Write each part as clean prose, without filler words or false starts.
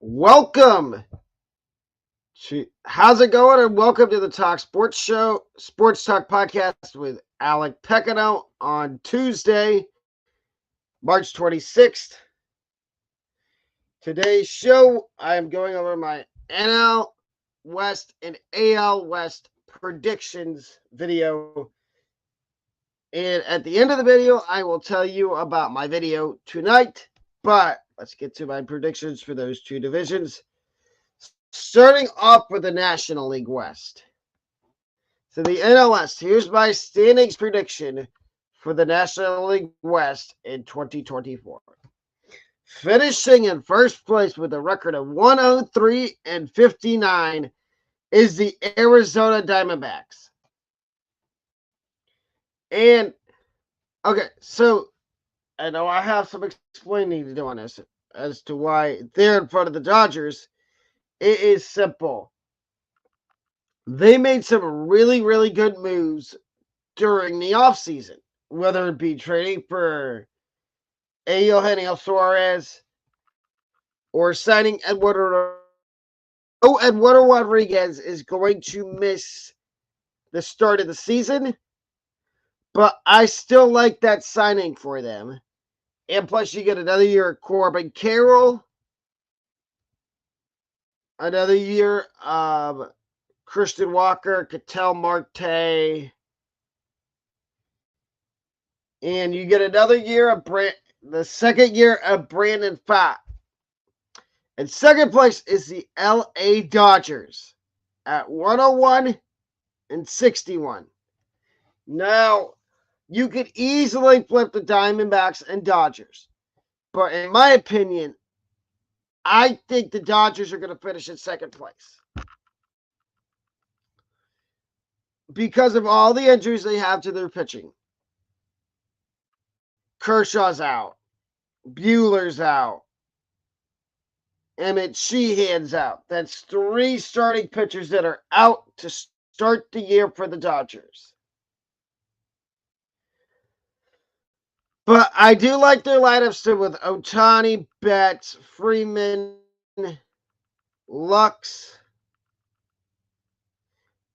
Welcome how's it going? And welcome to the Talk Sports Show, Sports Talk Podcast with Alec Pecano on Tuesday, March 26th. Today's show, I am going over my NL West and AL West predictions video. And at the end of the video, I will tell you about my video tonight. But let's get to my predictions for those two divisions. Starting off with the National League West. So the NL West, here's my standings prediction for the National League West in 2024. Finishing in first place with a record of 103-59 is the Arizona Diamondbacks. And, okay, so I know I have some explaining to do on this as to why they're in front of the Dodgers. It is simple. They made some really, really good moves during the offseason, whether it be trading for Eugenio Suarez or signing Eduardo Rodriguez is going to miss the start of the season, but I still like that signing for them. And plus, you get another year of Corbin Carroll, another year of Christian Walker, Ketel Marte, and you get another year of the second year of Brandon Pfaadt. And second place is the LA Dodgers at 101-61. Now, you could easily flip the Diamondbacks and Dodgers. But in my opinion, I think the Dodgers are going to finish in second place. Because of all the injuries they have to their pitching. Kershaw's out. Buehler's out. Emmett Sheehan's out. That's three starting pitchers that are out to start the year for the Dodgers. But I do like their lineup still with Ohtani, Betts, Freeman, Lux.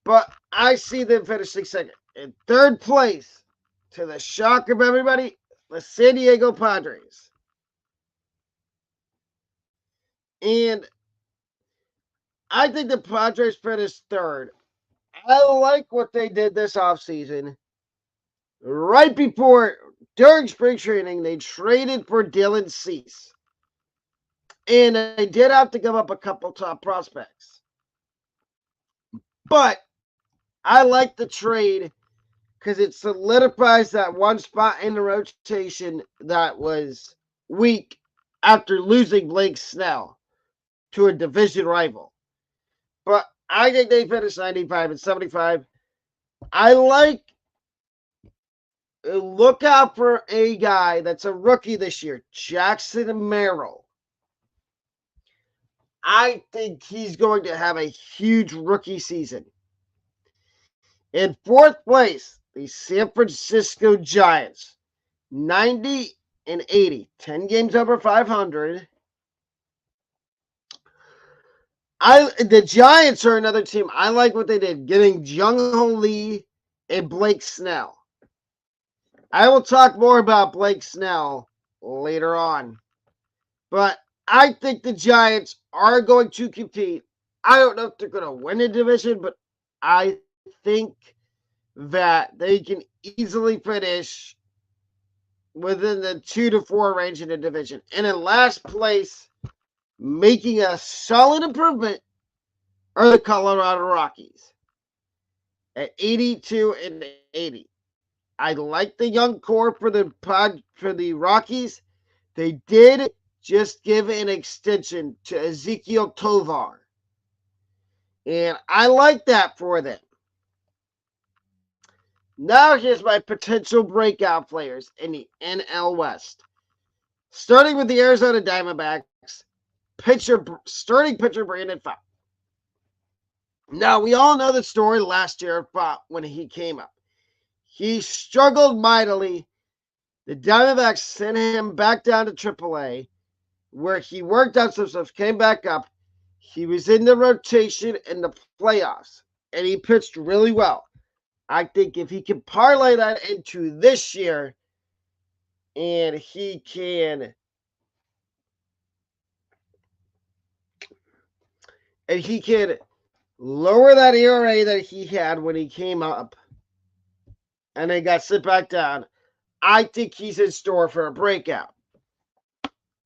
But I see them finishing second. In third place, to the shock of everybody, the San Diego Padres. And I think the Padres finished third. I like what they did this offseason. Right during spring training, they traded for Dylan Cease. And they did have to give up a couple top prospects. But I like the trade because it solidifies that one spot in the rotation that was weak after losing Blake Snell to a division rival. But I think they finished 95-75. Look out for a guy that's a rookie this year, Jackson Merrill. I think he's going to have a huge rookie season. In fourth place, the San Francisco Giants, 90-80, 10 games over 500. The Giants are another team. I like what they did, getting Jung-Ho Lee and Blake Snell. I will talk more about Blake Snell later on. But I think the Giants are going to compete. I don't know if they're going to win the division, but I think that they can easily finish within the 2 to 4 range in the division. And in last place, making a solid improvement, are the Colorado Rockies at 82-80. I like the young core for the Rockies. They did just give an extension to Ezekiel Tovar. And I like that for them. Now here's my potential breakout players in the NL West. Starting with the Arizona Diamondbacks, starting pitcher Brandon Pfaadt. Now, we all know the story last year of Pfaadt when he came up. He struggled mightily. The Diamondbacks sent him back down to AAA, where he worked out some stuff, came back up. He was in the rotation in the playoffs, and he pitched really well. I think if he can parlay that into this year, and he can lower that ERA that he had when he came up and then got sit back down, I think he's in store for a breakout.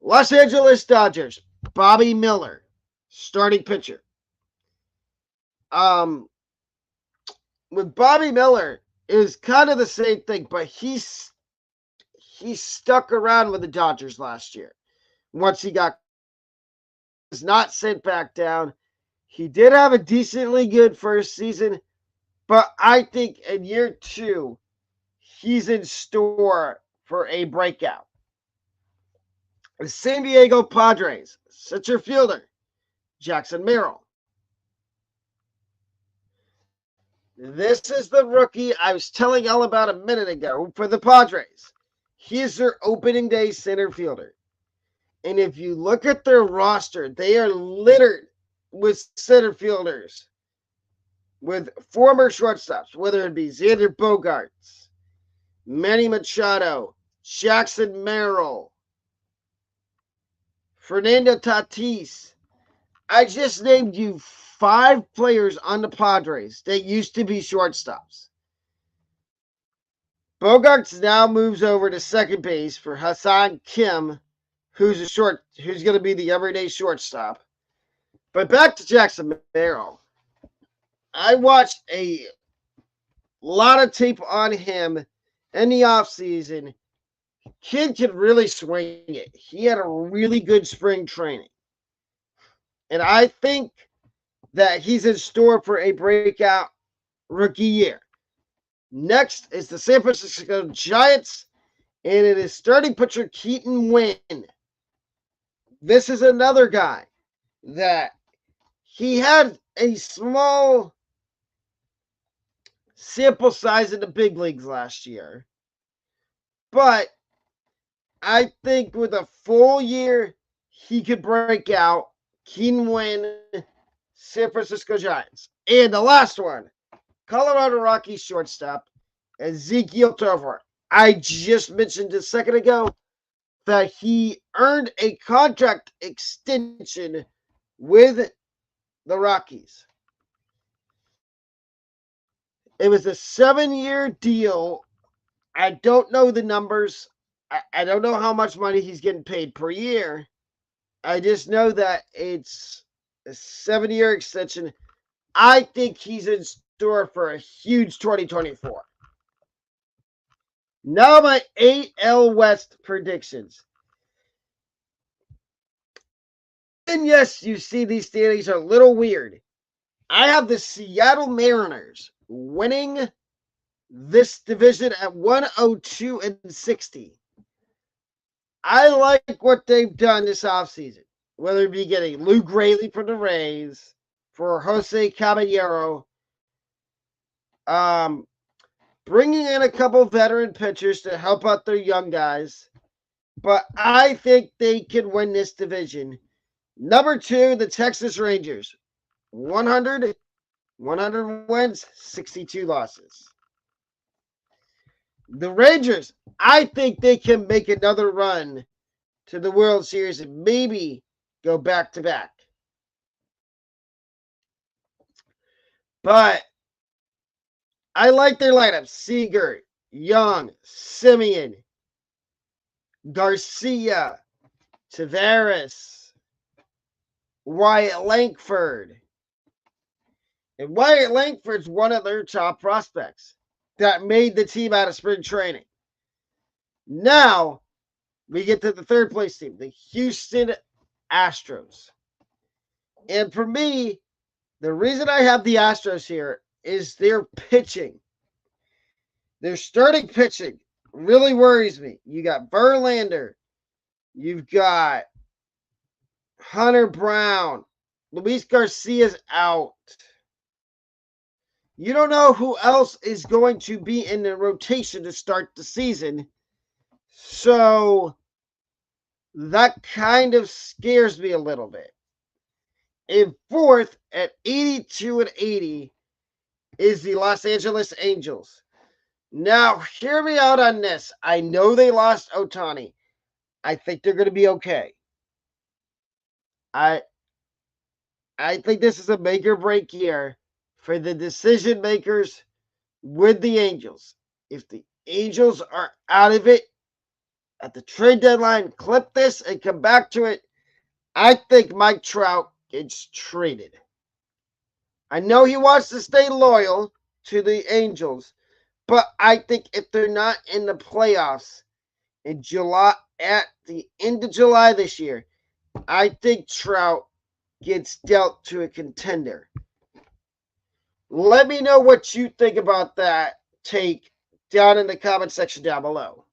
Los Angeles Dodgers, Bobby Miller, starting pitcher. With Bobby Miller, it was kind of the same thing, but he stuck around with the Dodgers last year. Once he was not sent back down. He did have a decently good first season, but I think in year 2, he's in store for a breakout. The San Diego Padres, center fielder, Jackson Merrill. This is the rookie I was telling y'all about a minute ago for the Padres. He's their opening day center fielder. And if you look at their roster, they are littered with center fielders, with former shortstops, whether it be Xander Bogaerts, Manny Machado, Jackson Merrill, Fernando Tatis. I just named you 5 players on the Padres that used to be shortstops. Bogaerts now moves over to second base for Ha-Seong Kim, who's going to be the everyday shortstop. But back to Jackson Merrill. I watched a lot of tape on him in the offseason. Kid can really swing it. He had a really good spring training. And I think that he's in store for a breakout rookie year. Next is the San Francisco Giants, and it is starting pitcher Keaton Winn. This is another guy that he had a small sample size in the big leagues last year. But I think with a full year, he could break out. Keaton Winn, San Francisco Giants. And the last one, Colorado Rockies shortstop, Ezequiel Tovar. I just mentioned a second ago that he earned a contract extension with the Rockies. It was a 7-year deal. I don't know the numbers. I don't know how much money he's getting paid per year. I just know that it's a 7-year extension. I think he's in store for a huge 2024. Now my AL West predictions. And yes, you see these standings are a little weird. I have the Seattle Mariners winning this division at 102-60. I like what they've done this offseason, whether it be getting Lou Graley from the Rays, for Jose Caballero, bringing in a couple veteran pitchers to help out their young guys. But I think they can win this division. Number 2, the Texas Rangers. 100 wins, 62 losses. The Rangers, I think they can make another run to the World Series and maybe go back-to-back. But I like their lineup. Seager, Young, Simeon, Garcia, Tavares, Wyatt Langford. And Wyatt Langford's one of their top prospects that made the team out of spring training. Now, we get to the third place team, the Houston Astros. And for me, the reason I have the Astros here is their pitching. Their starting pitching really worries me. You got Verlander. You've got Hunter Brown. Luis Garcia's out. You don't know who else is going to be in the rotation to start the season. So That kind of scares me a little bit. In fourth at 82-80 is the Los Angeles Angels. Now, hear me out on this. I know they lost Ohtani. I think they're going to be okay. I think this is a make or break year for the decision makers with the Angels. If the Angels are out of it at the trade deadline, clip this and come back to it. I think Mike Trout gets traded. I know he wants to stay loyal to the Angels, but I think if they're not in the playoffs in July, at the end of July this year, I think Trout gets dealt to a contender. Let me know what you think about that take down in the comment section down below.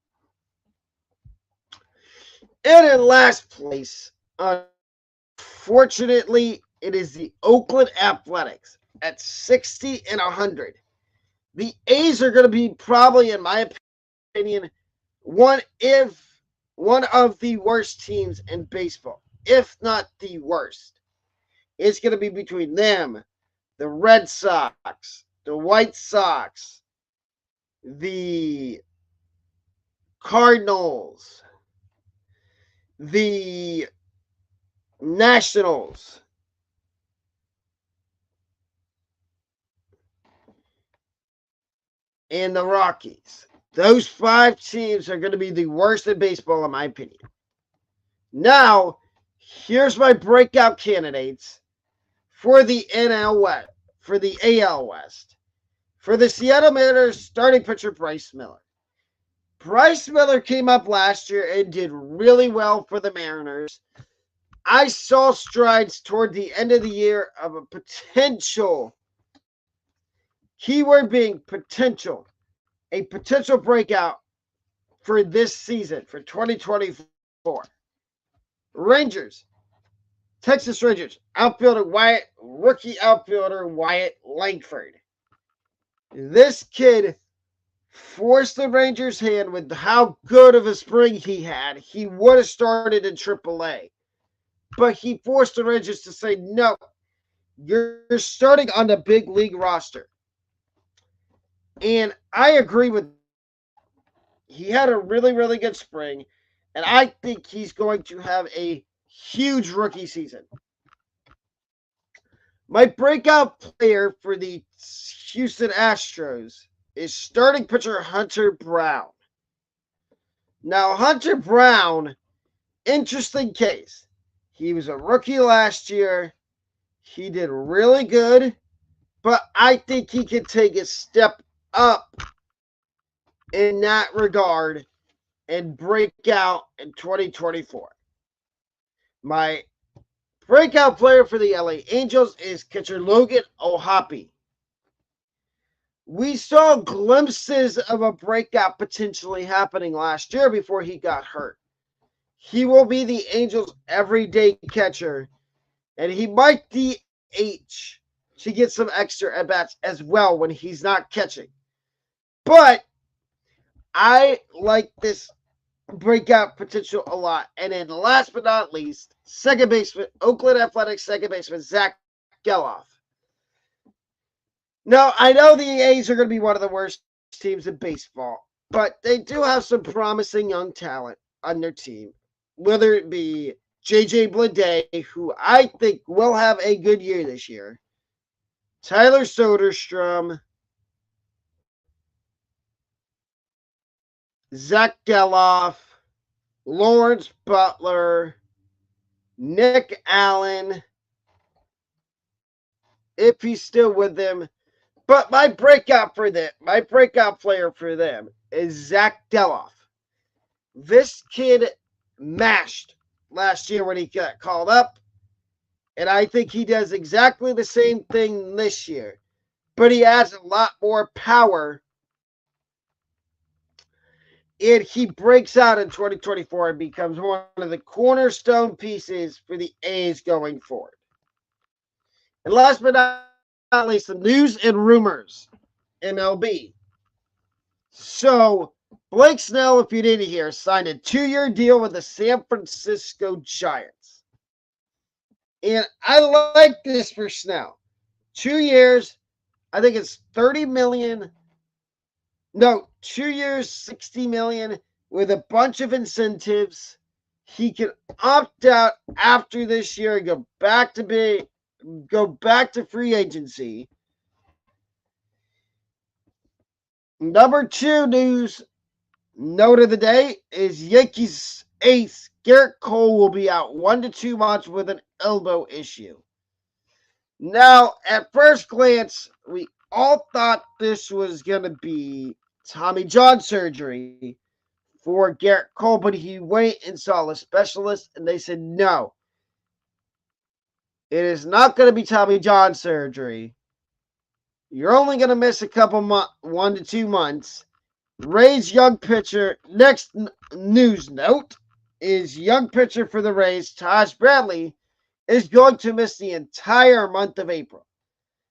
And in last place, unfortunately, it is the Oakland Athletics at 60-100. The A's are going to be probably, in my opinion, one of the worst teams in baseball, if not the worst. It's going to be between them, the Red Sox, the White Sox, the Cardinals, the Nationals, and the Rockies. Those 5 teams are going to be the worst in baseball, in my opinion. Now, here's my breakout candidates for the NL West, for the AL West. For the Seattle Mariners, starting pitcher Bryce Miller. Bryce Miller came up last year and did really well for the Mariners. I saw strides toward the end of the year of a potential, keyword being potential, a potential breakout for this season, for 2024. Rangers, Texas Rangers, rookie outfielder Wyatt Langford. This kid forced the Rangers' hand with how good of a spring he had. He would have started in AAA. But he forced the Rangers to say, no, you're starting on the big league roster. And I agree with that. He had a really, really good spring. And I think he's going to have a huge rookie season. My breakout player for the Houston Astros is starting pitcher Hunter Brown. Now, Hunter Brown, interesting case. He was a rookie last year. He did really good, but I think he can take a step up in that regard and break out in 2024. My breakout player for the LA Angels is catcher Logan O'Hoppe. We saw glimpses of a breakout potentially happening last year before he got hurt. He will be the Angels' everyday catcher, and he might DH to get some extra at-bats as well when he's not catching. But I like this breakout potential a lot. And then last but not least, second baseman, Oakland Athletics second baseman, Zach Gelof. Now, I know the A's are going to be one of the worst teams in baseball, but they do have some promising young talent on their team, whether it be J.J. Bleday, who I think will have a good year this year, Tyler Soderstrom, Zach Gelof, Lawrence Butler, Nick Allen, if he's still with them. But my breakout player for them is Zach Gelof. This kid mashed last year when he got called up, and I think he does exactly the same thing this year. But he has a lot more power, and he breaks out in 2024 and becomes one of the cornerstone pieces for the A's going forward. And last but not least, the news and rumors, MLB. So, Blake Snell, if you didn't hear, signed a 2-year deal with the San Francisco Giants. And I like this for Snell. 2 years, I think it's 30 million. No, 2 years, 60 million with a bunch of incentives. He can opt out after this year and go back to free agency. Number 2 news note of the day is Yankees ace Garrett Cole will be out 1 to 2 months with an elbow issue. Now, at first glance, we all thought this was going to be Tommy John surgery for Garrett Cole, but he went and saw a specialist, and they said, no, it is not going to be Tommy John surgery. You're only going to miss a couple 1 to 2 months. Rays young pitcher, next news note is young pitcher for the Rays, Taj Bradley, is going to miss the entire month of April.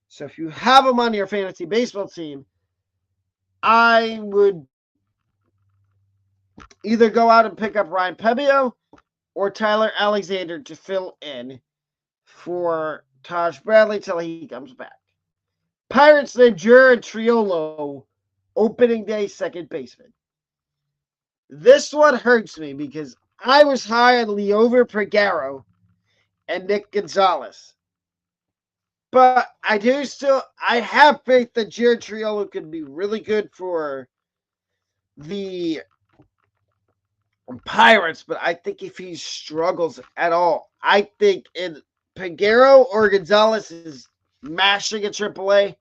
So if you have him on your fantasy baseball team, I would either go out and pick up Ryan Pepiot or Tyler Alexander to fill in for Taj Bradley till he comes back. Pirates named Jared Triolo opening day second baseman. This one hurts me because I was high on Liover Peguero and Nick Gonzalez. But I have faith that Jared Triolo could be really good for the Pirates, but I think if he struggles at all, I think in Peguero or Gonzalez is mashing at AAA.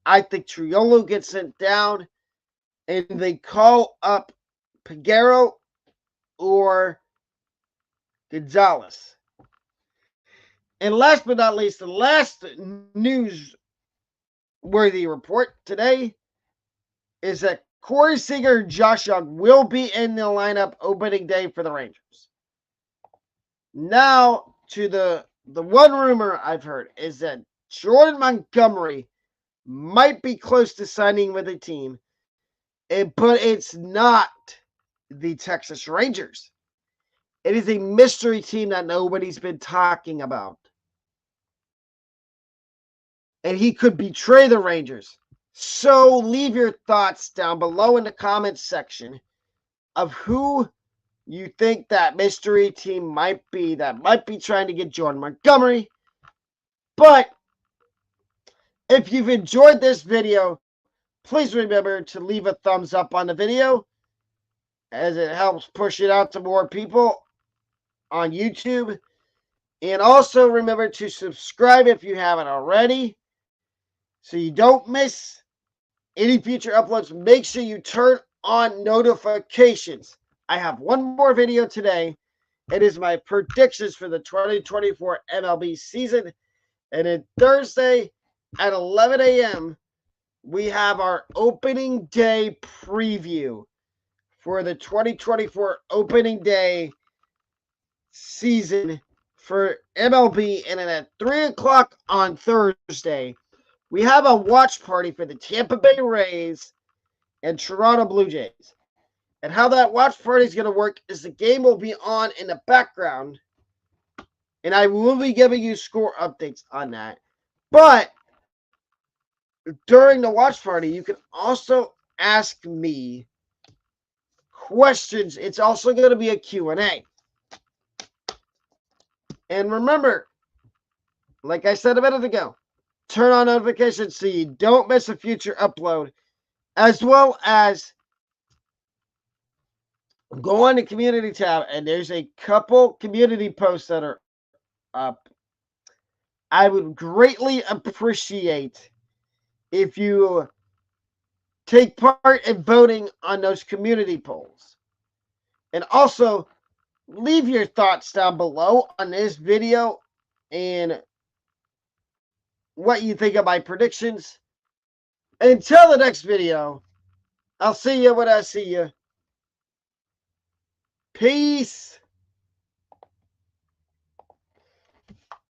I think Triolo gets sent down and they call up Peguero or Gonzalez. And last but not least, the last newsworthy report today is that Corey Seager and Josh Young will be in the lineup opening day for the Rangers. Now, to the one rumor I've heard is that Jordan Montgomery might be close to signing with a team, but it's not the Texas Rangers. It is a mystery team that nobody's been talking about. And he could betray the Rangers. So leave your thoughts down below in the comments section of who you think that mystery team might be that might be trying to get Jordan Montgomery. But if you've enjoyed this video, please remember to leave a thumbs up on the video as it helps push it out to more people on YouTube. And also remember to subscribe if you haven't already so you don't miss any future uploads. Make sure you turn on notifications. I have one more video today. It is my predictions for the 2024 MLB season. And then Thursday at 11 a.m., we have our opening day preview for the 2024 opening day season for MLB. And then at 3 o'clock on Thursday, we have a watch party for the Tampa Bay Rays and Toronto Blue Jays. And how that watch party is going to work is the game will be on in the background. And I will be giving you score updates on that. But during the watch party, you can also ask me questions. It's also going to be a Q&A. And remember, like I said a minute ago, turn on notifications so you don't miss a future upload, as well as go on the community tab, and there's a couple community posts that are up. I would greatly appreciate if you take part in voting on those community polls. And also, leave your thoughts down below on this video and what you think of my predictions. Until the next video, I'll see you when I see you. Peace.